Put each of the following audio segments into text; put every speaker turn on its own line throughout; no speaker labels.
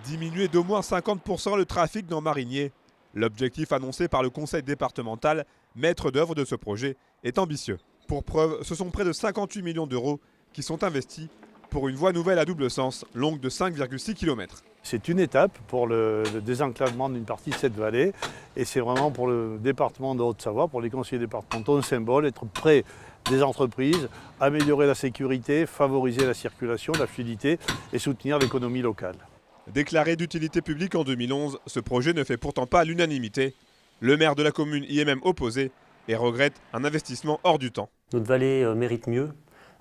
Diminuer d'au moins 50% le trafic dans Marigné. L'objectif annoncé par le conseil départemental, maître d'œuvre de ce projet, est ambitieux. Pour preuve, ce sont près de 58 millions d'euros qui sont investis pour une voie nouvelle à double sens, longue de 5,6 km.
C'est une étape pour le désenclavement d'une partie de cette vallée et c'est vraiment pour le département de Haute-Savoie, pour les conseillers départementaux, un symbole, être près des entreprises, améliorer la sécurité, favoriser la circulation, la fluidité et soutenir l'économie locale.
Déclaré d'utilité publique en 2011, ce projet ne fait pourtant pas l'unanimité. Le maire de la commune y est même opposé et regrette un investissement hors du temps.
Notre vallée mérite mieux.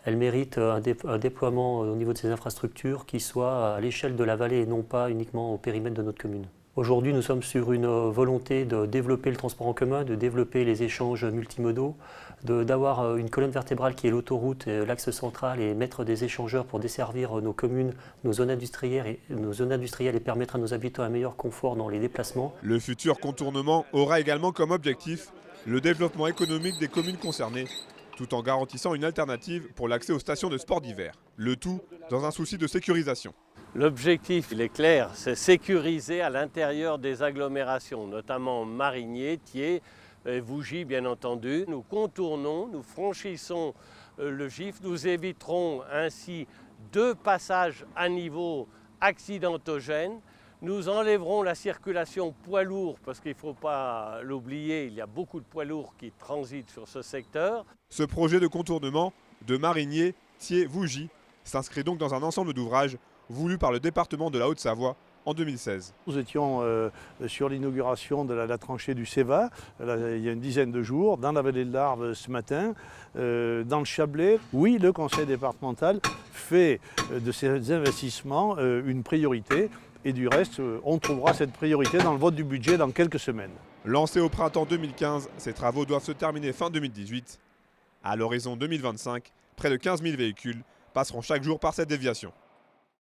Elle mérite un déploiement au niveau de ses infrastructures qui soit à l'échelle de la vallée et non pas uniquement au périmètre de notre commune. Aujourd'hui, nous sommes sur une volonté de développer le transport en commun, de développer les échanges multimodaux, d'avoir une colonne vertébrale qui est l'autoroute, l'axe central et mettre des échangeurs pour desservir nos communes, nos zones industrielles et permettre à nos habitants un meilleur confort dans les déplacements.
Le futur contournement aura également comme objectif le développement économique des communes concernées, tout en garantissant une alternative pour l'accès aux stations de sport d'hiver. Le tout dans un souci de sécurisation.
L'objectif, il est clair, c'est sécuriser à l'intérieur des agglomérations, notamment Marigné, Thiers, Vougy bien entendu. Nous contournons, nous franchissons le gif, nous éviterons ainsi 2 passages à niveau accidentogènes. Nous enlèverons la circulation poids lourds, parce qu'il ne faut pas l'oublier, il y a beaucoup de poids lourds qui transitent sur ce secteur.
Ce projet de contournement de Marigné, Thiers, Vougy s'inscrit donc dans un ensemble d'ouvrages voulus par le département de la Haute-Savoie en 2016.
Nous étions sur l'inauguration de la tranchée du Céva, il y a une dizaine de jours, dans la vallée de l'Arve ce matin, dans le Chablais. Oui, le conseil départemental fait de ces investissements une priorité et du reste, on trouvera cette priorité dans le vote du budget dans quelques semaines.
Lancés au printemps 2015, ces travaux doivent se terminer fin 2018. À l'horizon 2025, près de 15 000 véhicules passeront chaque jour par cette déviation.